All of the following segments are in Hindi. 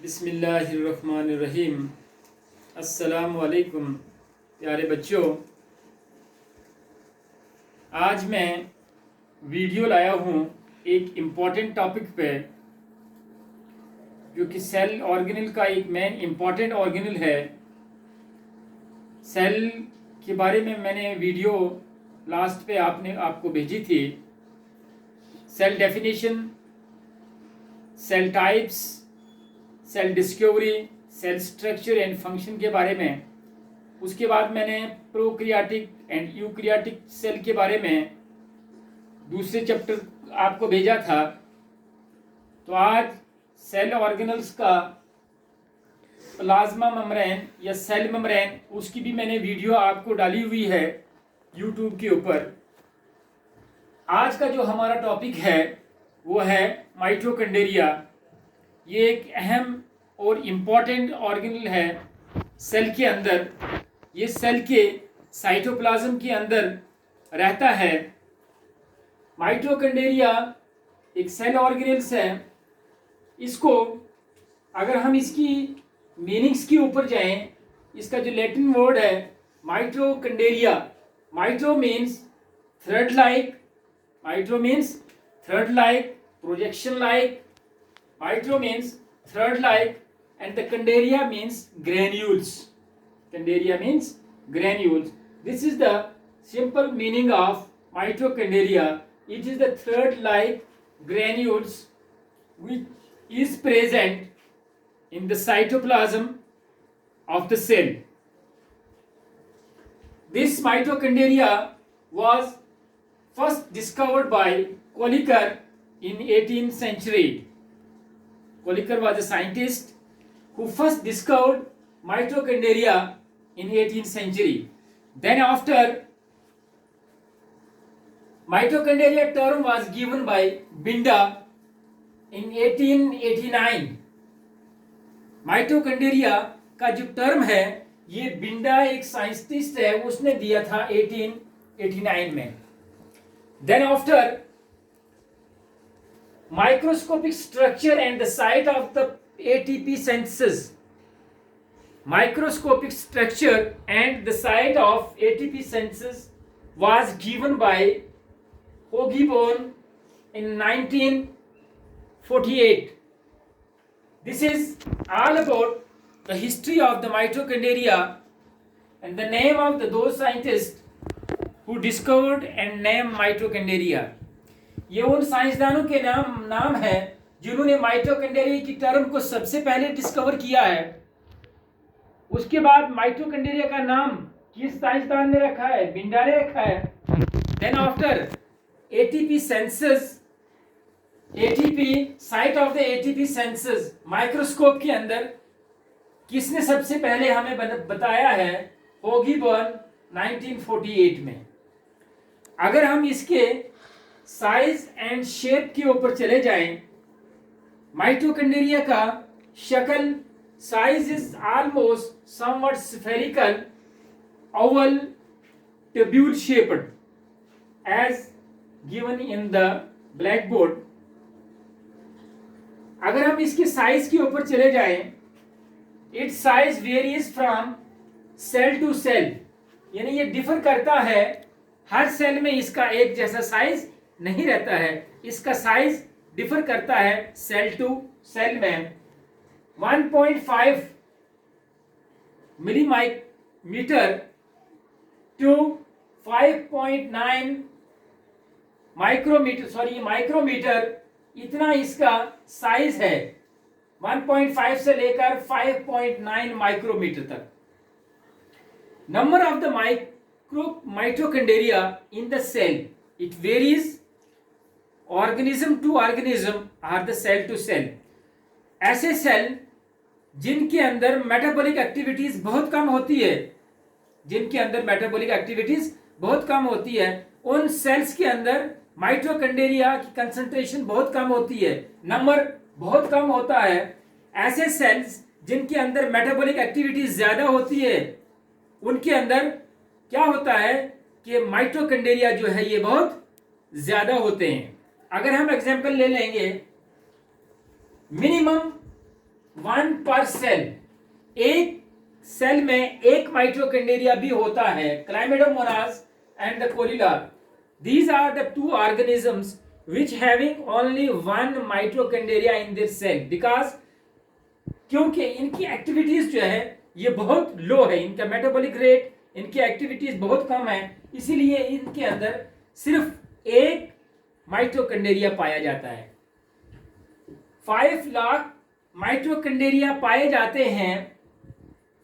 बिस्मिल्लाहिर्रहमानिर्रहीम। अस्सलामु अलैकुम प्यारे बच्चों, आज मैं वीडियो लाया हूँ एक इम्पॉर्टेंट टॉपिक पे, जो कि सेल ऑर्गेनेल का एक मेन इम्पॉर्टेंट ऑर्गेनेल है। सेल के बारे में मैंने वीडियो लास्ट पे आपको भेजी थी। Cell definition, cell types, cell discovery, cell structure and function के बारे में। उसके बाद मैंने प्रोक्रियाटिक एंड यूक्रियाटिक सेल के बारे में दूसरे चैप्टर आपको भेजा था। तो आज सेल ऑर्गेनल्स का प्लाज्मा मेम्ब्रेन या सेल मेम्ब्रेन, उसकी भी मैंने वीडियो आपको डाली हुई है यूट्यूब के ऊपर। आज का जो हमारा टॉपिक है वो है माइटोकॉन्ड्रिया। ये एक अहम और इम्पॉर्टेंट ऑर्गेनल है सेल के अंदर। ये सेल के साइटोप्लाज्म के अंदर रहता है। माइटोकॉन्ड्रिया एक सेल ऑर्गेनल्स है। इसको अगर हम इसकी मीनिंग्स के ऊपर जाएं, इसका जो लैटिन वर्ड है mitochondria, mito means thread like, mito means thread like, projection like, Mitro means thread-like, and the condaria means granules. Condaria means granules. This is the simple meaning of mitochondria. It is the thread-like granules which is present in the cytoplasm of the cell. This mitochondria was first discovered by Kolliker in 18th century. Kolliker was a scientist who first discovered mitochondria in 18th century. Then after, mitochondria term was given by Binda in 1889. Mitochondria का जो टर्म है ये बिंडा एक साइंटिस्ट है, उसने दिया था 1889 में। Then after, microscopic structure and the site of the ATP synthesis. Microscopic structure and the site of ATP synthesis was given by Hogiborn in 1948. This is all about the history of the mitochondria and the name of those scientists who discovered and named mitochondria. ये उन साइंसदानों के नाम है जिन्होंने माइटोकॉन्ड्रिया की टर्म को सबसे पहले डिस्कवर किया है। उसके बाद माइटोकॉन्ड्रिया का नाम किस साइंसदान ने रखा है? बिंडा ने रखा है। Then after ATP census, ATP site of the ATP census, microscope के अंदर किसने सबसे पहले हमें बताया है? होगीबर्न 1948 में। अगर हम इसके साइज एंड शेप के ऊपर चले जाएं, माइटोकॉन्ड्रिया का शक्ल, size is almost somewhat spherical, oval, tubule shaped as given in the black board. अगर हम इसके साइज के ऊपर चले जाएं, it's size varies from cell to cell, यानी ये डिफर करता है। हर सेल में इसका एक जैसा साइज नहीं रहता है, इसका साइज डिफर करता है सेल टू सेल में। 1.5 मिलीमीटर टू 5.9 माइक्रोमीटर, इतना इसका साइज है। 1.5 से लेकर 5.9 माइक्रोमीटर तक। Number of the mitochondria in the cell, it varies organism to organism or the cell to cell. ऐसे सेल जिनके अंदर मेटाबॉलिक एक्टिविटीज बहुत कम होती है, उन सेल्स के अंदर माइटोकॉन्ड्रिया की कंसंट्रेशन बहुत कम होती है, नंबर बहुत कम होता है। ऐसे सेल्स जिनके अंदर मेटाबॉलिक एक्टिविटीज ज्यादा होती है, उनके अंदर क्या होता है कि माइटोकॉन्ड्रिया जो है ये बहुत ज्यादा होते हैं। अगर हम एग्जांपल ले लेंगे, मिनिमम 1 पर सेल, एक सेल में एक माइटोकॉन्ड्रिया भी होता है. क्लाइमेडोमोनास and the Corilla, these are the two organisms which having only one mitochondria in their cell, because क्योंकि इनकी एक्टिविटीज जो है ये बहुत लो है, इनका मेटाबॉलिक रेट, इनकी एक्टिविटीज बहुत कम है, इसीलिए इनके अंदर सिर्फ एक माइटोकॉन्ड्रिया पाया जाता है. 5 लाख माइटोकॉन्ड्रिया पाए जाते हैं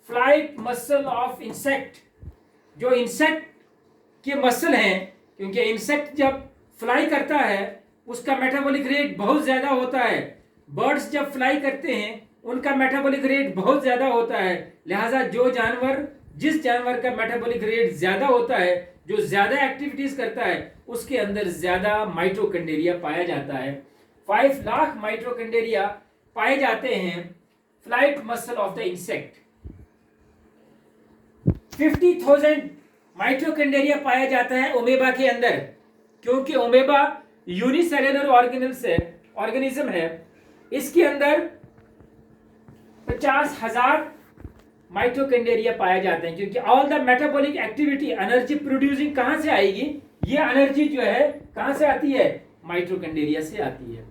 फ्लाइट मसल ऑफ इंसेक्ट, जो इंसेक्ट के मसल हैं, क्योंकि इंसेक्ट जब फ्लाई करता है उसका मेटाबॉलिक रेट बहुत ज़्यादा होता है. बर्ड्स जब फ्लाई करते हैं उनका मेटाबॉलिक रेट बहुत ज़्यादा होता है. लिहाजा जिस जानवर का मेटाबॉलिक रेट ज़्यादा होता है, जो ज़्यादा एक्टिविटीज़ करता है, उसके अंदर ज़्यादा माइटोकॉन्ड्रिया पाया जाता है. 5 लाख माइटोकॉन्ड्रिया पाए जाते हैं flight muscle of the insect. 50,000 mitochondria पाया जाता है ओमेबा के अंदर, क्योंकि ओमेबा यूनिसेलुलर ऑर्गेनिज्म है. इसके अंदर 50,000 माइटोकॉन्ड्रिया पाया जाते हैं, क्योंकि all the metabolic activity, energy producing कहां से आएगी? ये एनर्जी जो है कहां से आती है? माइटोकॉन्ड्रिया से आती है.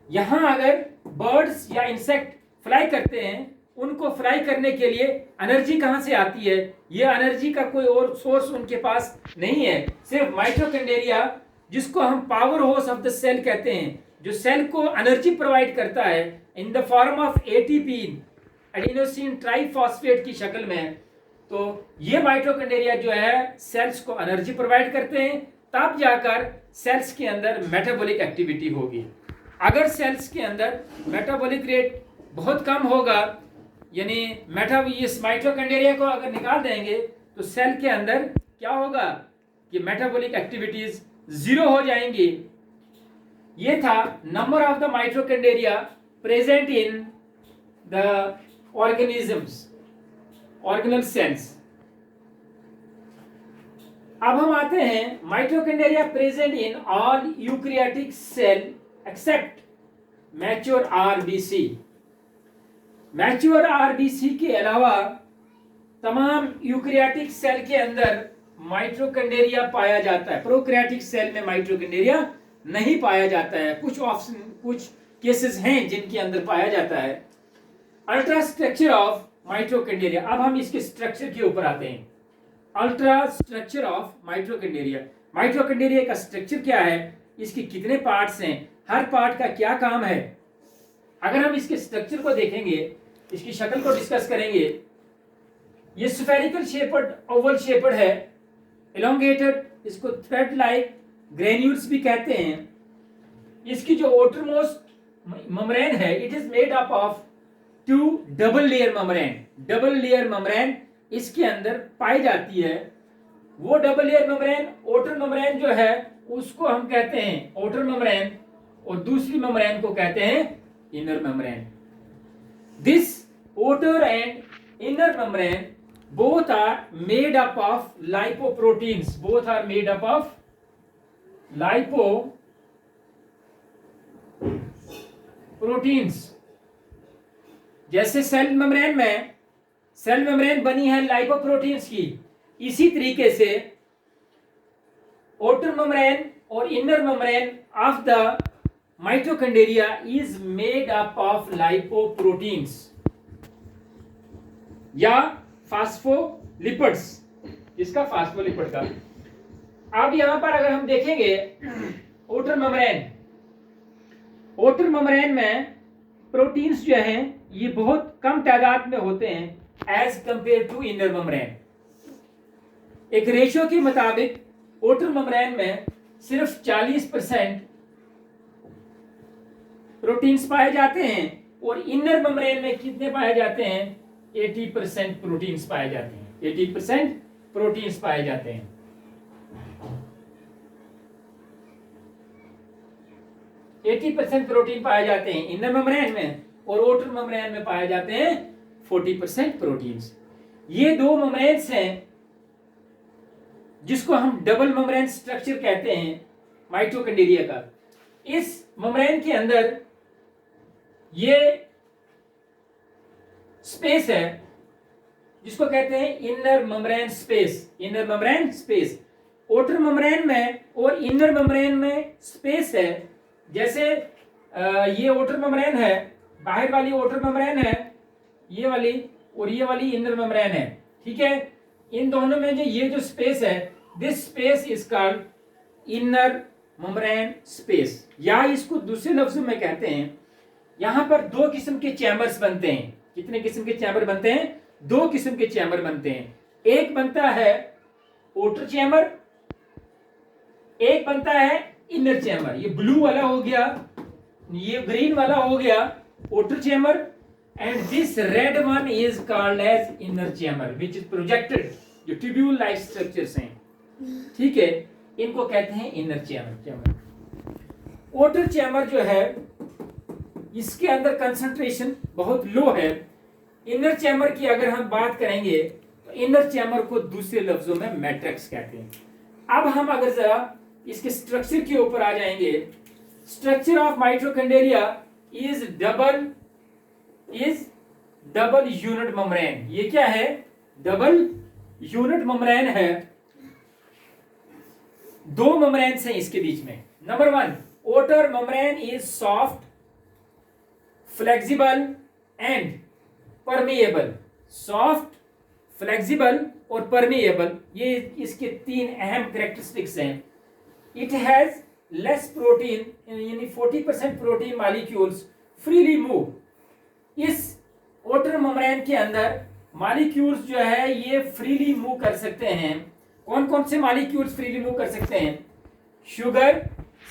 यहां अगर बर्ड्स या इंसेक्ट फ्लाई करते हैं, उनको फ्लाई करने के लिए एनर्जी कहां से आती है? ये एनर्जी का कोई और सोर्स उनके पास नहीं है, सिर्फ माइटोकॉन्ड्रिया, जिसको हम power house of the cell कहते हैं, जो सेल को एनर्जी प्रोवाइड करता है in the form of ATP, adenosine triphosphate की शक्ल में. तो ये माइटोकॉन्ड्रिया जो है सेल्स को एनर्जी प्रोवाइड करते हैं, तब जाकर सेल्स के अंदर मेटाबॉलिक एक्टिविटी होगी. अगर सेल्स के अंदर मेटाबॉलिक रेट बहुत कम होगा, यानी इस माइटोकॉन्ड्रिया को अगर निकाल देंगे तो सेल के अंदर क्या होगा कि मेटाबॉलिक एक्टिविटीज जीरो हो जाएंगी. ये था number of the mitochondria present in the organelle cells. अब हम आते हैं mitochondria present in all eukaryotic cell except mature RBC. Mature RBC के अलावा तमाम यूकैरियोटिक सेल के अंदर माइटोकॉन्ड्रिया पाया जाता है. प्रोकैरियोटिक सेल में माइटोकॉन्ड्रिया नहीं पाया जाता है. कुछ केसेस हैं जिनके अंदर पाया जाता है. Ultra structure of mitochondria. अब हम इसके स्ट्रक्चर के ऊपर आते हैं. Ultra structure of mitochondria. Mitochondria का स्ट्रक्चर क्या है, इसके कितने पार्ट्स हैं, हर पार्ट का क्या काम है. अगर हम इसके स्ट्रक्चर को देखेंगे, इसकी शक्ल को डिस्कस करेंगे. ये स्फेरिकल शेपर्ड, ओवल शेपर्ड है, एलोंगेटेड, इसको थ्रेड लाइक ग्रेन्यूल्स भी कहते हैं. इसकी जो outermost मेम्ब्रेन है, it is made up of 2 double layer membrane. Double layer membrane इसके अंदर पाई जाती है. वो double layer membrane, outer membrane जो है उसको हम कहते हैं outer मेम्ब्रेन, और दूसरी मेम्ब्रेन को कहते हैं inner membrane. This outer and inner membrane both are made up of lipoproteins. Both are made up of lipoproteins. जैसे सेल मेम्ब्रेन बनी है लाइपोप्रोटीन्स की, इसी तरीके से outer membrane और inner membrane of the mitochondria is made up of lipoproteins या फास्फोलिपिड्स. इसका फास्फोलिपिड का. अब यहां पर अगर हम देखेंगे outer membrane में प्रोटीन्स जो हैं ये बहुत कम तादाद में होते हैं as compare to inner membrane. एक रेशियो के मुताबिक outer membrane में सिर्फ 40% प्रोटीन्स पाए जाते हैं, और इनर मेम्ब्रेन में कितने पाए जाते हैं? 80% प्रोटीन्स पाए जाते हैं. 80% प्रोटीन्स पाए जाते हैं. प्रोटीन पाए जाते हैं इनर मेम्ब्रेन में, और outer मेम्ब्रेन में पाए जाते हैं 40% प्रोटीन्स. ये दो मेम्ब्रेन्स हैं जिसको हम डबल मेम्ब्रेन स्ट्रक्चर कहते हैं माइटोकॉन्ड्रिया का. इस मेम्ब्रेन के अंदर ये स्पेस है जिसको कहते हैं inner membrane space, inner membrane space. Outer membrane में और इनर मेम्ब्रेन में स्पेस है। जैसे ये आउटर मेम्ब्रेन है, बाहर वाली आउटर मेम्ब्रेन है ये वाली, और ये वाली इनर मेम्ब्रेन है, ठीक है। इन दोनों में जो ये जो स्पेस है, this space is called inner membrane space, या इसको दूसरे लफ्जों में कहते हैं, यहां पर दो किस्म के चैम्बर्स बनते हैं। कितने किस्म के चैम्बर बनते हैं? दो किस्म के चैम्बर बनते हैं। एक बनता है आउटर चैम्बर, एक बनता है इनर चैम्बर। ये ब्लू वाला हो गया, ये ग्रीन वाला हो गया outer chamber, and this red one is called as inner chamber which is projected. जो ट्यूब्यूल लाइक स्ट्रक्चर्स हैं, ठीक है, इनको कहते हैं इनर चैम्बर। आउटर चैम्बर जो है इसके अंदर कंसंट्रेशन बहुत लो है। इनर चैम्बर की अगर हम बात करेंगे तो इनर चैम्बर को दूसरे लफ्जों में मैट्रिक्स कहते हैं। अब हम अगर जरा इसके स्ट्रक्चर के ऊपर आ जाएंगे, structure of mitochondria is double unit membrane. ये क्या है? डबल यूनिट मेम्ब्रेन है। दो मेम्ब्रेन्स हैं इसके बीच में। Number one, outer membrane is soft, flexible and permeable. Soft, flexible और परमिएबल, ये इसके तीन अहम कैरेक्टरिस्टिक्स हैं। इट हैज लेस प्रोटीन, यानी 40% प्रोटीन मॉलिक्यूल्स फ्रीली मूव। इस आउटर मेम्ब्रेन के अंदर मॉलिक्यूल्स जो है ये फ्रीली मूव कर सकते हैं। कौन कौन से मॉलिक्यूल्स फ्रीली मूव कर सकते हैं? Sugar,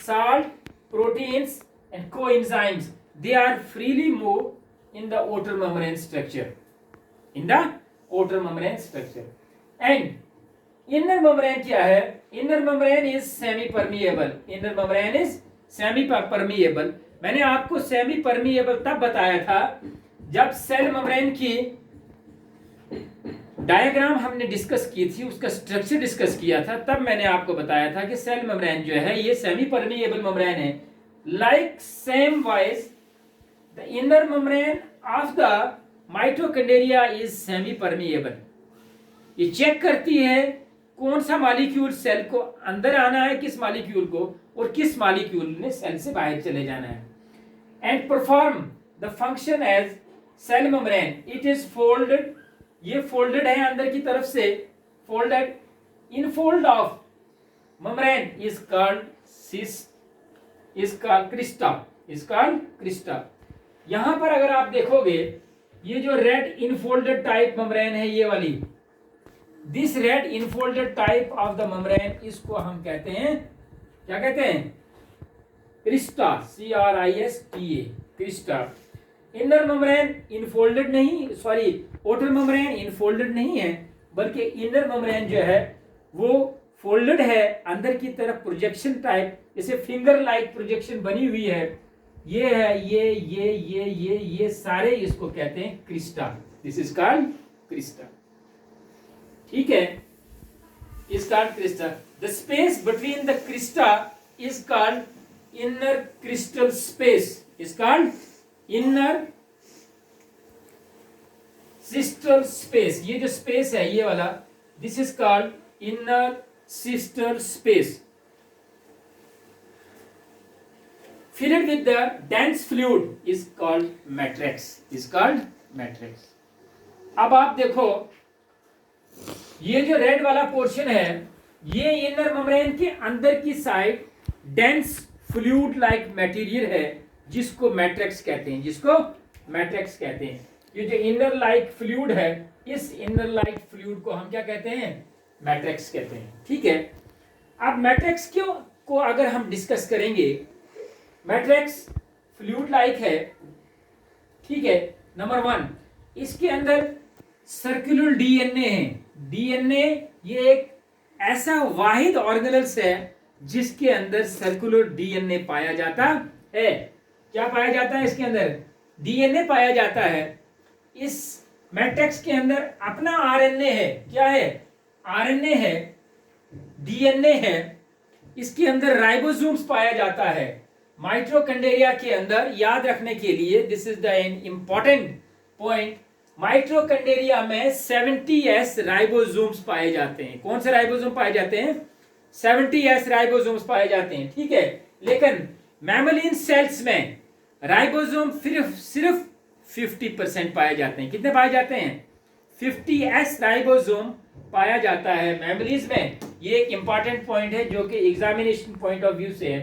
salt, proteins and coenzymes, they are freely moved in the outer membrane structure, in the outer membrane structure. And inner membrane क्या है? Inner membrane is semi permeable. Inner membrane is semi permeable. मैंने आपको सेमी परमिएबल तब बताया था जब सेल मेम्ब्रेन की डायग्राम हमने डिस्कस की थी, उसका स्ट्रक्चर डिस्कस किया था। तब मैंने आपको बताया था कि सेल मेम्ब्रेन जो है ये सेमी परमिएबल मेम्ब्रेन है। Like same wise the inner membrane of the mitochondria is semi permeable. ये चेक करती है कौन सा मॉलिक्यूल सेल को अंदर आना है, किस मॉलिक्यूल को, और किस मॉलिक्यूल ने सेल से बाहर चले जाना है। And perform the function as cell membrane. It is folded, ये फोल्डेड है अंदर की तरफ से, folded. Infold of membrane is called crista, is called crista. यहां पर अगर आप देखोगे ये जो रेड इनफोल्डेड टाइप मेम्ब्रेन है, ये वाली, this red infolded type of the membrane, इसको हम कहते हैं, क्या कहते हैं? Crista, CRISTA, crista. Inner membrane infolded नहीं, सॉरी, आउटर मेम्ब्रेन इनफोल्डेड नहीं है, बल्कि इनर मेम्ब्रेन जो है वो फोल्डेड है अंदर की तरफ, प्रोजेक्शन टाइप, जैसे फिंगर लाइक प्रोजेक्शन बनी हुई है। ये है, ये सारे इसको कहते हैं Crysta. This is called Crysta, ठीक है, is called Crysta. The space between the Crysta is called inner crystal space, is called inner crystal space. ये जो स्पेस है ये वाला, this is called inner crystal space. Filled with the dense fluid is called matrix, is called matrix. अब आप देखो ये जो रेड वाला पोर्शन है ये इनर मेम्ब्रेन के अंदर की side dense fluid like material है जिसको मैट्रिक्स कहते हैं, जिसको मैट्रिक्स कहते हैं। ये जो इनर लाइक फ्लूइड है, इस इनर लाइक फ्लूइड को हम क्या कहते हैं? मैट्रिक्स कहते हैं, ठीक है। अब मैट्रिक्स को अगर हम डिस्कस करेंगे, मैट्रिक्स फ्लूइड लाइक है, ठीक है। नंबर वन, इसके अंदर सर्कुलर डीएनए है। डीएनए ये एक ऐसा वाहिद ऑर्गेनेल्स है जिसके अंदर सर्कुलर डीएनए पाया जाता है। क्या पाया जाता है इसके अंदर? डीएनए पाया जाता है। इस मैट्रिक्स के अंदर अपना आरएनए है। क्या है? आरएनए है, डीएनए है, इसके अंदर राइबोसोम्स पाया जाता है। माइटोकॉन्ड्रिया के अंदर याद रखने के लिए, this is the important point, mitochondria में 70s राइबोसोम्स पाए जाते हैं। कौन से राइबोसोम पाए जाते हैं? 70s राइबोसोम्स पाए जाते हैं, ठीक है। लेकिन मैमलिन सेल्स में राइबोसोम सिर्फ 50% पाए जाते हैं। कितने पाए जाते हैं? 50s राइबोसोम पाया जाता है मैमलीज में। ये एक इंपॉर्टेंट पॉइंट है जो कि एग्जामिनेशन पॉइंट ऑफ व्यू से है।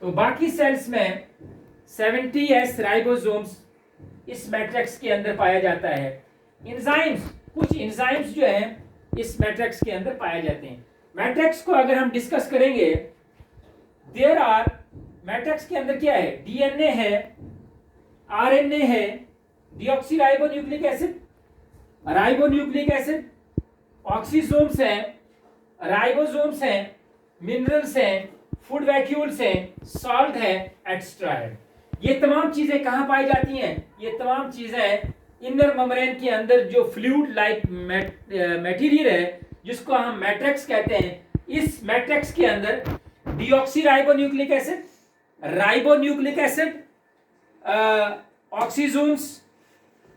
तो बाकी सेल्स में 70s राइबोसोम्स इस मैट्रिक्स के अंदर पाया जाता है। एंजाइम्स, कुछ एंजाइम्स जो हैं इस मैट्रिक्स के अंदर पाए जाते हैं। मैट्रिक्स को अगर हम डिस्कस करेंगे, देयर आर, मैट्रिक्स के अंदर क्या है? डीएनए है, आरएनए है, deoxyribonucleic acid, ribonucleic acid, oxysomes हैं, राइबोसोम्स हैं, मिनरल्स हैं, फूड वैक्यूल्स हैं, सॉल्ट है, एक्स्ट्रा है। ये तमाम चीजें कहाँ पाई जाती हैं? ये तमाम चीजें इनर मेम्ब्रेन के अंदर जो फ्लूइड लाइक मटेरियल है जिसको हम मैट्रिक्स कहते हैं, इस मैट्रिक्स के अंदर deoxyribonucleic acid, ribonucleic acid, oxysomes,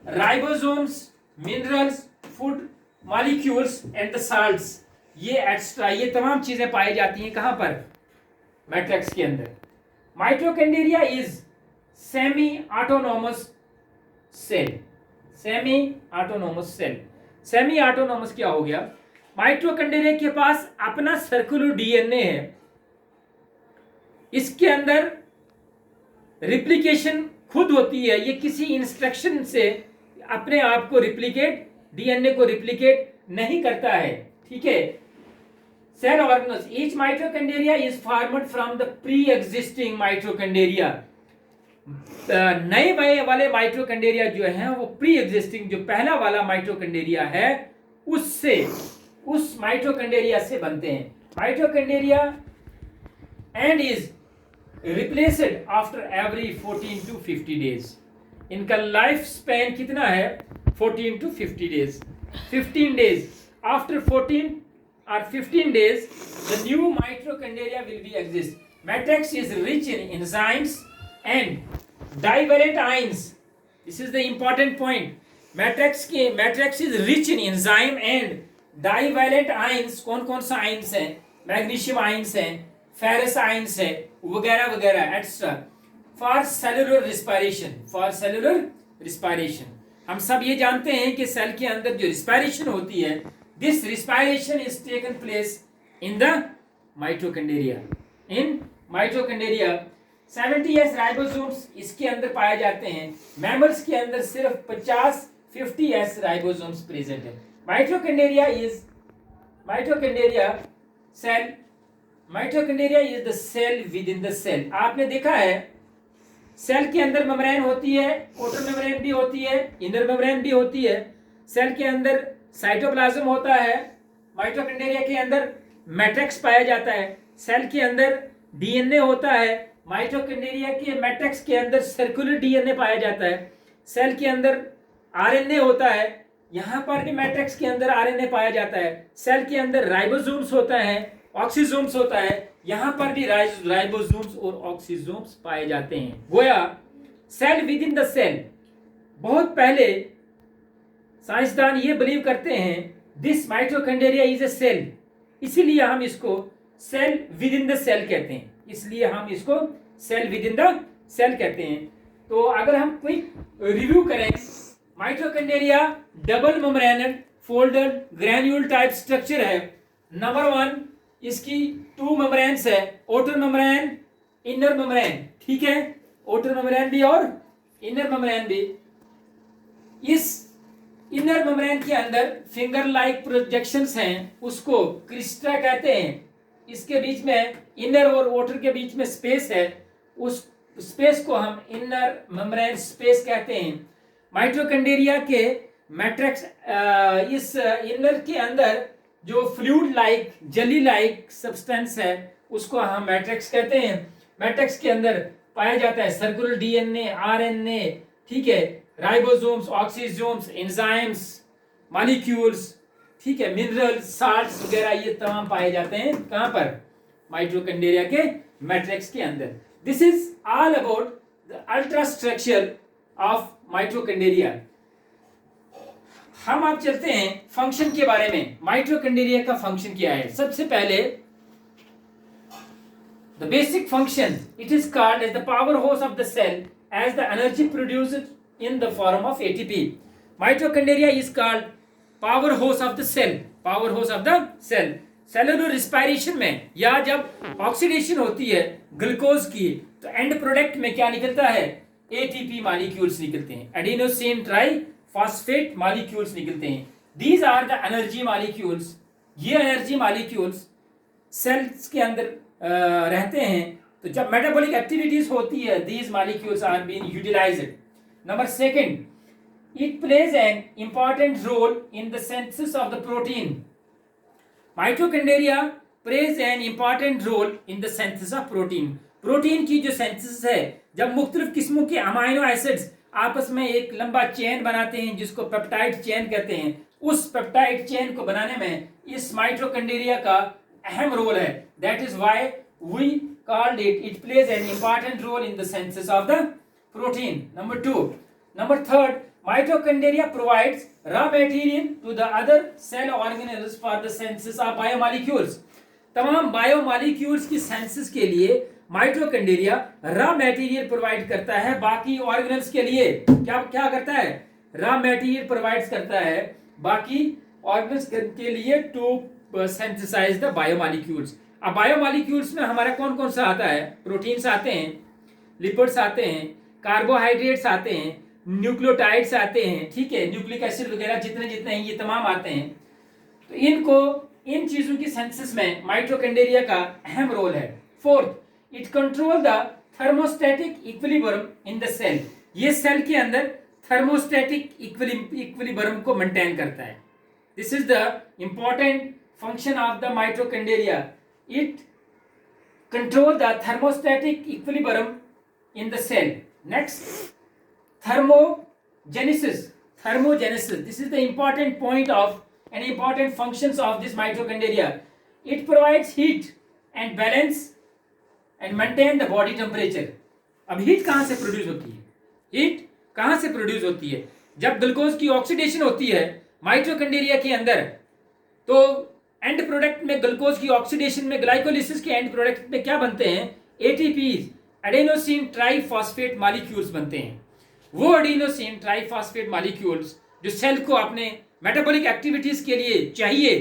ribosomes, minerals, food molecules and the salts, ये एक्स्ट्रा, ये तमाम चीजें पाई जाती हैं कहां पर? मैट्रिक्स के अंदर। Mitochondria is semi autonomous cell. Semi autonomous cell, semi autonomous क्या हो गया? माइटोकॉन्ड्रिया के पास अपना सर्कुलर डीएनए है, इसके अंदर रिप्लिकेशन खुद होती है, ये किसी इंस्ट्रक्शन से अपने आप को रिप्लिकेट, डीएनए को रिप्लिकेट नहीं करता है, ठीक है। Cell organelles, each mitochondria is formed from the pre existing mitochondria. नए वाले माइटोकॉन्ड्रिया जो है वो प्री एग्जिस्टिंग, जो पहला वाला माइटोकॉन्ड्रिया है उससे, उस माइटोकॉन्ड्रिया से बनते हैं। Mitochondria and is replaced after every 14 to 50 days. इनका लाइफ स्पैन कितना है? 14 to 50 days. 15 days, after 14 or 15 days the new mitochondria will be exist. Matrix is rich in enzymes and divalent ions. This is the important point. Matrix is rich in enzyme and divalent ions. कौन कौन सा आइंस हैं? मैग्नीशियम आइंस हैं, फेरस आइंस है, वगैरह वगैरह extra. For cellular respiration, for cellular respiration, हम सब ये जानते हैं कि सेल के अंदर जो रिस्पायरेशन होती है, this respiration is taken place in the mitochondria. In mitochondria 70s ribosomes इसके अंदर पाए जाते हैं। मैमल्स के अंदर सिर्फ 50s राइबोसोम्स प्रेजेंट है। Mitochondria is the cell within the cell. आपने देखा है सेल के अंदर मेम्ब्रेन होती है, आउटर मेम्ब्रेन भी होती है, इनर मेम्ब्रेन भी होती है। सेल के अंदर साइटोप्लाज्म होता है, माइटोकॉन्ड्रिया के अंदर मैट्रिक्स पाया जाता है, सेल के अंदर डीएनए होता है, माइटोकॉन्ड्रिया के मैट्रिक्स के अंदर सर्कुलर डीएनए पाया जाता है, सेल के अंदर आरएनए होता है, यहां पर भी मैट्रिक्स के अंदर आरएनए पाया जाता है, सेल के अंदर राइबोसोम्स होता है, ऑक्सीसोम्स होता है, यहां पर भी राइबोसोम्स और ऑक्सीसोम्स पाए जाते हैं। गोया cell within the cell, बहुत पहले साइंसदान ये बिलीव करते हैं this mitochondria is a cell, इसीलिए हम इसको cell within the cell कहते हैं, इसलिए हम इसको cell within the cell कहते हैं। तो अगर हम क्विक रिव्यू करें, mitochondria double membraned folded granule type structure है। नंबर 1 इसकी 2 मेम्ब्रेन्स है, आउटर मेम्ब्रेन, इनर मेम्ब्रेन, ठीक है, आउटर मेम्ब्रेन भी और इनर मेम्ब्रेन भी। इस इनर मेम्ब्रेन के अंदर फिंगर लाइक प्रोजेक्शंस हैं, उसको क्रिस्टा कहते हैं। इसके बीच में इनर और आउटर के बीच में स्पेस है, उस स्पेस को हम इनर मेम्ब्रेन स्पेस कहते हैं। माइटोकॉन्ड्रिया के मैट्रिक्स, इस इनर के अंदर जो fluid like, jelly like substance है उसको हम मैट्रिक्स कहते हैं। मैट्रिक्स के अंदर पाया जाता है सर्कुलर डीएनए, आरएनए, ठीक है, राइबोसोम्स, ऑक्सीसोम्स, एंजाइम्स, मॉलिक्यूल्स, ठीक है, मिनरल्स, साल्ट्स वगैरह, ये तमाम पाए जाते हैं कहां पर? माइटोकॉन्ड्रिया के मैट्रिक्स के अंदर। This is all about the ultra structure of mitochondria. हम अब चलते हैं फंक्शन के बारे में। माइटोकॉन्ड्रिया का फंक्शन क्या है? सबसे पहले the basic function, it is called as the power house of the cell as the energy produced in the form of ATP. Mitochondria is called power house of the cell, power house of the cell. Cellular respiration में या जब ऑक्सीडेशन होती है ग्लूकोज की, तो एंड प्रोडक्ट में क्या निकलता है? एटीपी मॉलिक्यूल्स निकलते हैं, एडिनोसिन ट्राइफॉस्फेट मॉलिक्यूल्स निकलते हैं। These are the energy molecules. ये एनर्जी मॉलिक्यूल्स सेल्स के अंदर रहते हैं। तो जब मेटाबॉलिक एक्टिविटीज होती है, these molecules are being utilised. Number second, it plays an important role in the synthesis of the protein. Mitochondria plays an important role in the synthesis of protein. Protein की जो सिंथेसिस है, जब मुख्तलिफ किस्मों के अमाइनो एसिड्स आपस में एक लंबा चेन बनाते हैं जिसको पेप्टाइड चेन कहते हैं, उस पेप्टाइड चेन को बनाने में इस माइटोकॉन्ड्रिया का अहम रोल है। That is why we called it plays an important role in the synthesis of the protein. Number third, mitochondria provides raw material to the other cell organelles for the synthesis of biomolecules. तमाम बायोमोलिक्यूल्स की सिंथेसिस के लिए माइटोकॉन्ड्रिया रॉ मटेरियल प्रोवाइड करता है। बाकी ऑर्गेनल्स के लिए क्या क्या करता है? रॉ मटेरियल प्रोवाइड करता है बाकी ऑर्गेनल्स के लिए टू सिंथेसाइज द बायोमोलिक्यूल्स। अब बायोमोलिक्यूल्स में हमारा कौन कौन सा आता है? प्रोटीन्स आते हैं, लिपिड्स आते हैं, कार्बोहाइड्रेट्स आते हैं, न्यूक्लियोटाइड्स आते हैं, ठीक है, न्यूक्लिक एसिड वगैरह जितने जितने हैं ये तमाम आते हैं। तो इन चीजों की सिंथेसिस में माइटोकॉन्ड्रिया का अहम रोल है। Fourth, it control the thermostatic equilibrium in the cell. ये सेल के अंदर थर्मोस्टैटिक इक्विलिब्रियम को मेंटेन करता है। This is the important function of the mitochondria. It control the thermostatic equilibrium in the cell. Next, thermogenesis. This is the important point of and important functions of this mitochondria. It provides heat and balance and maintain the body temperature. अब हीट कहाँ से प्रोड्यूस होती है? हीट कहाँ से प्रोड्यूस होती है? जब ग्लूकोज की ऑक्सीडेशन होती है माइटोकॉन्ड्रिया के अंदर, तो एंड प्रोडक्ट में ग्लूकोज की ऑक्सीडेशन में ग्लाइकोलिसिस के एंड प्रोडक्ट में क्या बनते हैं? एटीपी, एडेनोसिन ट्राइफॉस्फेट मॉलिक्यूल्स बनते हैं। वो एडिनोसिन ट्राइफॉस्फेट मॉलिक्यूल्स जो सेल को अपने मेटाबॉलिक एक्टिविटीज के लिए चाहिए,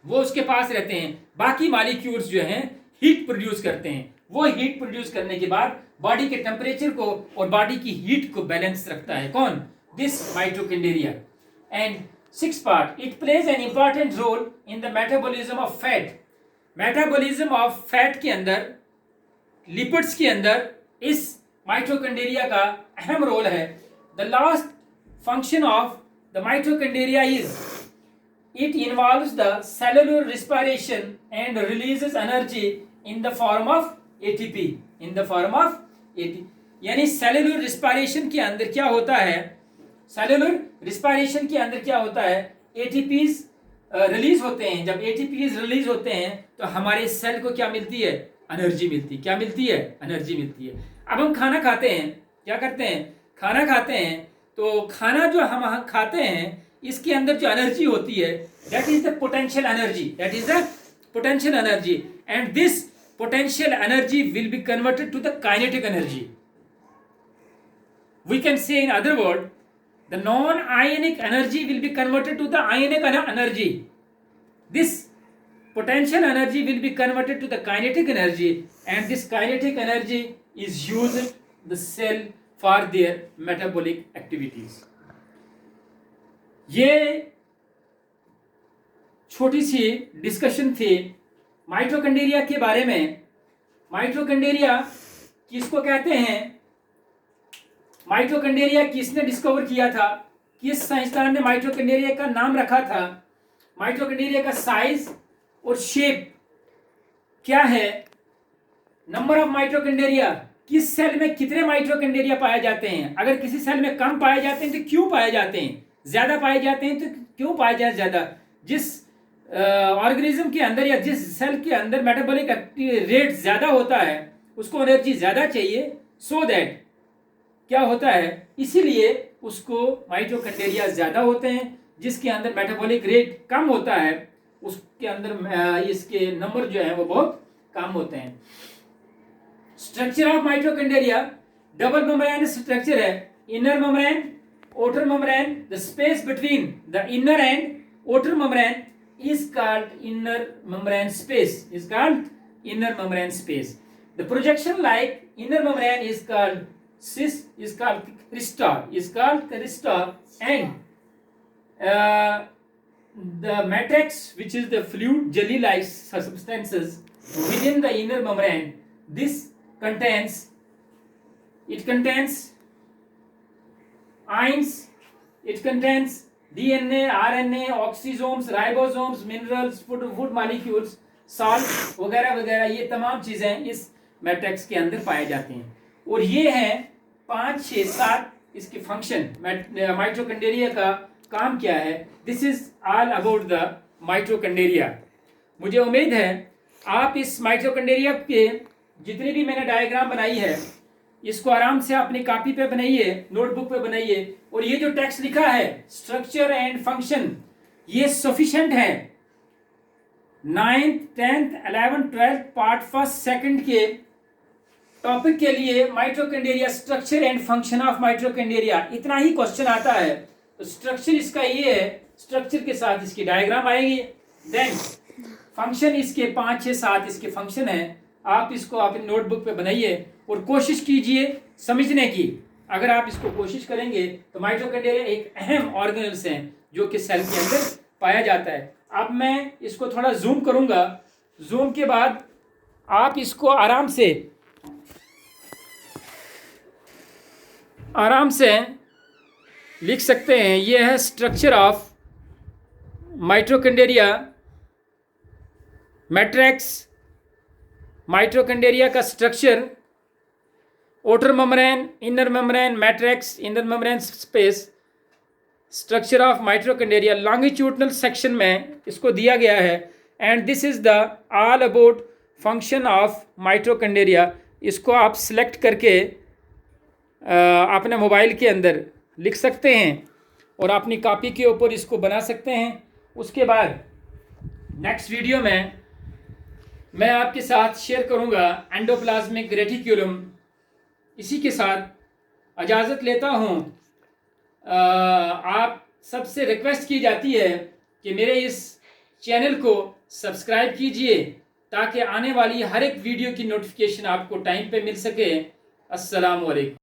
वो उसके पास रहते हैं। बाकी मॉलिक्यूल्स जो हैं हीट प्रोड्यूस करते हैं। वो हीट प्रोड्यूस करने के बाद बॉडी के टेम्परेचर को और बॉडी की हीट को बैलेंस रखता है। कौन? This mitochondria. And six part, it plays an important role in the metabolism of fat. Metabolism of fat के अंदर, लिपिड्स के अंदर इस माइटोकॉन्ड्रिया का अहम रोल है। The last function of the mitochondria is it involves the cellular respiration and releases energy in the form of ATP. In the form of ATP यानी सेलुलर रिस्पायरेशन के अंदर क्या होता है? सेलुलर रिस्पायरेशन के अंदर क्या होता है? एटीपीज रिलीज होते हैं। जब एटीपीज रिलीज होते हैं तो हमारे सेल को क्या मिलती है? एनर्जी मिलती है। क्या मिलती है? एनर्जी मिलती है। अब हम खाना खाते हैं, क्या करते हैं? खाना खाते हैं, तो खाना जो हम खाते हैं इसके अंदर जो एनर्जी होती है, that is the potential energy. That is the potential energy and this potential energy will be converted to the kinetic energy. We can say in other word, the non ionic energy will be converted to the ionic energy. This potential energy will be converted to the kinetic energy and this kinetic energy is used the cell for their metabolic activities. ये छोटी सी डिस्कशन थी माइटोकॉन्ड्रिया के बारे में। माइटोकॉन्ड्रिया किसको कहते हैं? माइटोकॉन्ड्रिया किसने डिस्कवर किया था? किस साइंसदान ने माइटोकॉन्ड्रिया का नाम रखा था? माइटोकॉन्ड्रिया का साइज और शेप क्या है? नंबर ऑफ माइटोकॉन्ड्रिया, किस सेल में कितने माइटोकॉन्ड्रिया पाए जाते हैं? अगर किसी सेल में कम पाए जाते हैं तो क्यों पाए जाते हैं? ज्यादा पाए जाते हैं तो क्यों पाए जाते हैं ज्यादा? जिस ऑर्गेनिज्म के अंदर या जिस सेल के अंदर मेटाबॉलिक रेट ज्यादा होता है उसको एनर्जी ज्यादा चाहिए, सो दैट क्या होता है, इसीलिए उसको माइटोकॉन्ड्रिया ज़्यादा होते हैं, जिसके अंदर मेटाबॉलिक रेट कम होता है उसके अंदर इसके नंबर जो है वो बहुत कम होते हैं। Structure of mitochondria double membrane structure है, inner membrane, outer membrane. The space between the inner and outer membrane is called inner membrane space. Is called inner membrane space. The projection like inner membrane is called crista. Is called crista, and the matrix, which is the fluid jelly-like substances within the inner membrane. This contains ions, it contains DNA, RNA, oxysomes, ribosomes, minerals, food molecules, salt वगैरह वगैरह, ये तमाम चीज़ें इस मैट्रिक्स के अंदर पाए जाते हैं। और ये हैं 5, 6, 7 इसके फंक्शन। माइटोकॉन्ड्रिया का काम क्या है? This is all about the mitochondria. मुझे उम्मीद है आप इस माइटोकॉन्ड्रिया के जितनी भी मैंने डायग्राम बनाई है इसको आराम से अपनी कॉपी पे बनाइए, नोटबुक पे बनाइए, और ये जो टेक्स्ट लिखा है स्ट्रक्चर एंड फंक्शन, ये सफिशिएंट है 9th, 10th, 11th, 12th part 1st, 2nd के टॉपिक के लिए। Mitochondria structure and function of mitochondria, इतना ही क्वेश्चन आता है। तो स्ट्रक्चर इसका ये है, स्ट्रक्चर के साथ इसकी डायग्राम आएगी, देन फंक्शन इसके 5, 6, 7 इसके फंक्शन है। आप इसको अपनी नोटबुक पे बनाइए और कोशिश कीजिए समझने की। अगर आप इसको कोशिश करेंगे तो माइटोकॉन्ड्रिया एक अहम ऑर्गेनल्स हैं जो कि सेल के अंदर पाया जाता है। अब मैं इसको थोड़ा जूम करूंगा, जूम के बाद आप इसको आराम से लिख सकते हैं। ये है structure of mitochondria matrix. Mitochondria का structure, outer membrane, inner membrane, matrix, inner membrane space, structure of mitochondria longitudinal section में इसको दिया गया है। And this is the all about function of mitochondria. इसको आप सेलेक्ट करके अपने मोबाइल के अंदर लिख सकते हैं और अपनी कॉपी के ऊपर इसको बना सकते हैं। उसके बाद नेक्स्ट वीडियो में मैं आपके साथ शेयर करूंगा एंडोप्लाज्मिक रेटिक्यूलम। इसी के साथ इजाज़त लेता हूं। आप सबसे रिक्वेस्ट की जाती है कि मेरे इस चैनल को सब्सक्राइब कीजिए ताकि आने वाली हर एक वीडियो की नोटिफिकेशन आपको टाइम पे मिल सके। अस्सलाम वालेकुम।